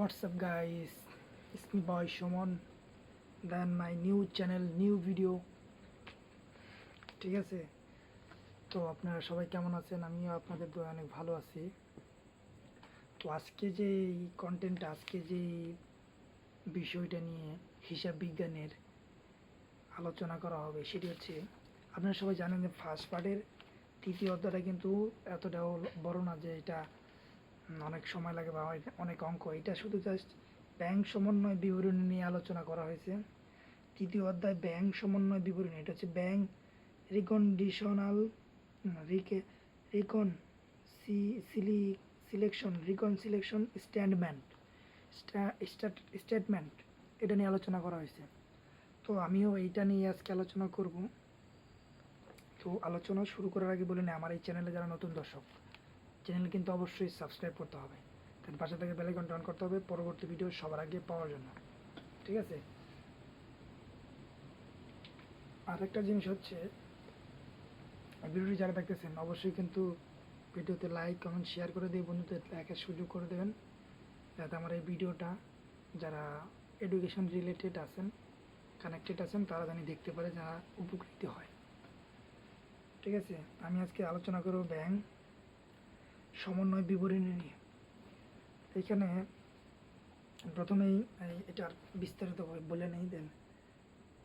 What's up guys, it's me boy Shomon, then my new channel, new video. ঠিক আছে, তো আপনারা সবাই কেমন আছেন? আমিও আপনাদের দোয়া অনেক ভালো আছি। তো আজকে যে কন্টেন্টটা, আজকে যে বিষয়টা নিয়ে হিসাব বিজ্ঞানের আলোচনা করা হবে সেটি হচ্ছে, আপনারা সবাই জানেন যে ফার্স্ট পার্টের তৃতীয় অধ্যায়টা কিন্তু এতটাও বড় না যে এটা অনেক সময় লাগে বা অনেক অঙ্ক। এটা শুধু জাস্ট ব্যাংক সমন্বয় বিবরণী নিয়ে আলোচনা করা হয়েছে। তৃতীয় অধ্যায় ব্যাংক সমন্বয় বিবরণী, এটা হচ্ছে ব্যাংক রিকন্ডিশনাল রিকন সিলেকশন স্টেটমেন্ট, এটা নিয়ে আলোচনা করা হয়েছে। তো আমিও এইটা নিয়ে আজকে আলোচনা করব। তো আলোচনা শুরু করার আগে বলে নিই, আমার এই চ্যানেলে যারা নতুন দর্শক, চ্যানেল কিন্তু অবশ্যই সাবস্ক্রাইব করতে হবে, তার পাশে থেকে বেল আইকনটা অন করতে হবে পরবর্তী ভিডিও সবার আগে পাওয়ার জন্য। ঠিক আছে, আর একটা জিনিস হচ্ছে, ভিডিওটি যারা দেখতেছেন অবশ্যই কিন্তু ভিডিওতে লাইক কমেন্ট শেয়ার করে দিয়ে বন্ধুদের দেখার সুযোগ করে দেবেন, যাতে আমার এই ভিডিওটা যারা এডুকেশন রিলেটেড আছেন, কানেক্টেড আছেন, তারা জানি দেখতে পারে, যারা উপকৃত হয়। ঠিক আছে, আমি আজকে আলোচনা করব ব্যাংক সমন্বয় বিবরণী নিয়ে। এখানে প্রথমেই এটার বিস্তারিতভাবে বলে নেই, দেন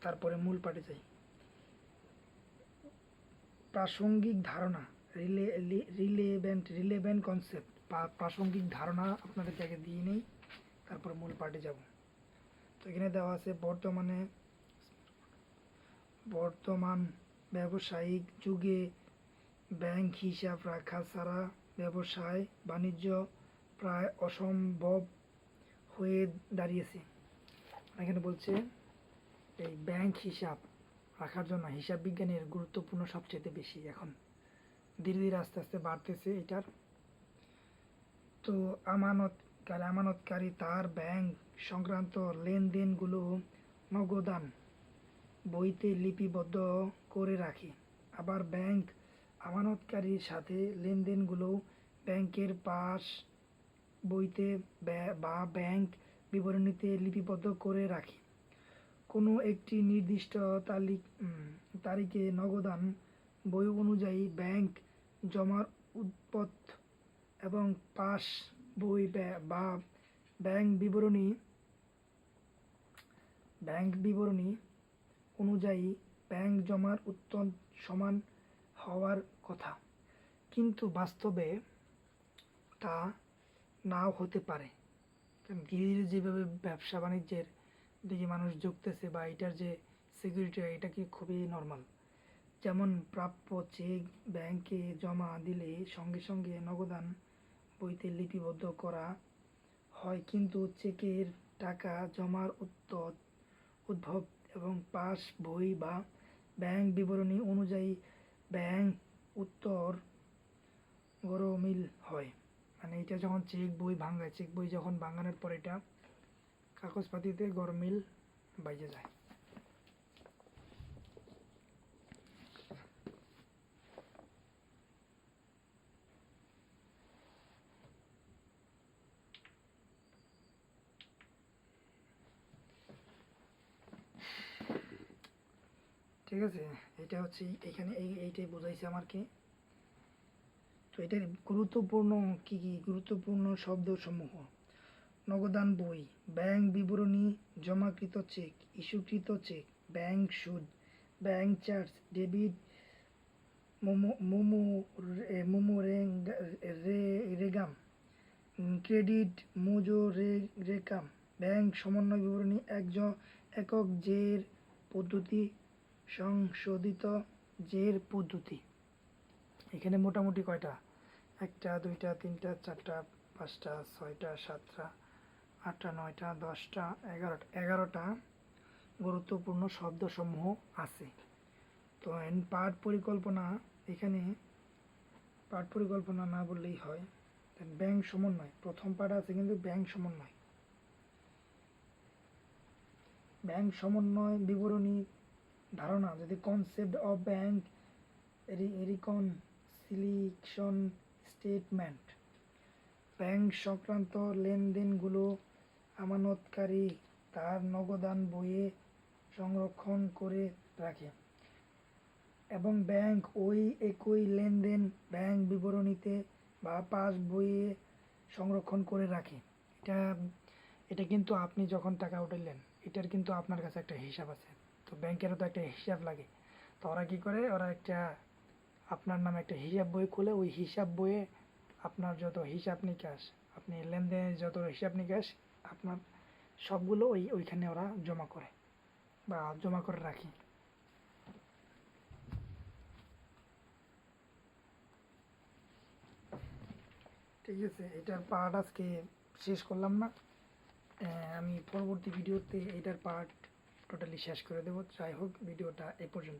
তারপরে মূল পাঠে যাই। প্রাসঙ্গিক ধারণা, রিলেভেন্ট কনসেপ্ট, প্রাসঙ্গিক ধারণা আপনাদেরকে আগে দিয়ে নেই, তারপর মূল পাঠে যাব। তো এখানে দেওয়া আছে বর্তমান ব্যবসায়িক যুগে ব্যাংক হিসাব রাখা ছাড়া ব্যবসায় বাণিজ্য প্রায় অসম্ভব হয়ে দাঁড়িয়েছে। এখানে বলছে এই ব্যাংক হিসাব রাখার জন্য হিসাব বিজ্ঞানের গুরুত্বপূর্ণ সবচেয়ে বেশি, এখন ধীরে ধীরে আস্তে আস্তে বাড়তেছে এটার। তো আমানতকারী তার ব্যাংক সংক্রান্ত লেনদেনগুলো নগদান বইতে লিপিবদ্ধ করে রাখে। আবার ব্যাংক আমানতকারীর সাথে লেনদেনগুলো ব্যাংকের পাস বইতে বা ব্যাংক বিবরণীতে লিপিবদ্ধ করে রাখে। কোনো একটি নির্দিষ্ট তারিখে নগদান বই অনুযায়ী ব্যাংক জমার উৎপত এবং পাস বই বা ব্যাংক বিবরণী অনুযায়ী ব্যাংক জমার উত্তর সমান হওয়ার কথা, কিন্তু বাস্তবে তা নাও হতে পারে। ধীরে ধীরে যেভাবে ব্যবসা বাণিজ্যের দিকে মানুষ ঝুঁকতেছে, বা এটার যে সিকিউরিটি, এটা কি খুবই নর্মাল। যেমন প্রাপ্য চেক ব্যাংকে জমা দিলে সঙ্গে সঙ্গে নগদান বইতে লিপিবদ্ধ করা হয়, কিন্তু চেকের টাকা জমার উদ্ভব এবং পাস বই বা ব্যাংক বিবরণী অনুযায়ী ব্যাংক উত্তর গরমিল হয়। মানে এটা যখন চেক বই যখন ভাঙানোর পর এটা কাগজপাতিতে গরমিল বাইজে যায়। ঠিক আছে, এটা হচ্ছে এখানে এইটাই বোঝাইছে আমাকে। তো এটার গুরুত্বপূর্ণ শব্দসমূহ: নগদান বই, ব্যাংক বিবরণী, জমাকৃত চেক, ইস্যুকৃত চেক, ব্যাংক সুদ, ব্যাংক চার্জ, ডেবিট রেগাম, ক্রেডিট রেকাম, ব্যাংক সমন্বয় বিবরণী, একক জের পদ্ধতি, সংশোধিত জের পদ্ধতি। এখানে মোটামুটি কয়টা? 1টা 2টা 3টা 4টা 5টা 6টা 7টা 8টা 9টা 10টা 11টা গুরুত্বপূর্ণ শব্দসমূহ আছে। তো পাঠ পরিকল্পনা, এখানে পাঠ পরিকল্পনা না বললেই হয়। ব্যাংক সমন্বয়, প্রথম পাঠ আছে কিন্তু ব্যাংক সমন্বয় বিবরণী ধারণা, যদি concept of bank reconciliation statement, bank সংক্রান্ত লেনদেনগুলো আমানতকারী তার নগদান বইয়ে সংরক্ষণ করে রাখে এবং ব্যাংক ওই একই লেনদেন ব্যাংক বিবরণীতে বা পাস বইয়ে সংরক্ষণ করে রাখে। এটা এটা কিন্তু আপনি যখন টাকা উঠাইলেন এটার কিন্তু আপনার কাছে একটা হিসাব আছে, তো ব্যাংকেরও তো একটা হিসাব লাগে। তো ওরা কী করে, ওরা একটা আপনার নামে একটা হিসাব বই খুলে ওই হিসাব বইয়ে আপনার যত হিসাব নিকাশ, আপনি লেনদেনের যত হিসাব নিকাশ আপনার সবগুলো ওইখানে ওরা জমা করে বা জমা করে রাখে। ঠিক আছে, এটার পার্ট আজকে শেষ করলাম না, আমি পরবর্তী ভিডিওতে এটার পার্ট টোটালি শেষ করে দেবো। যাই হোক, ভিডিওটা এ পর্যন্ত।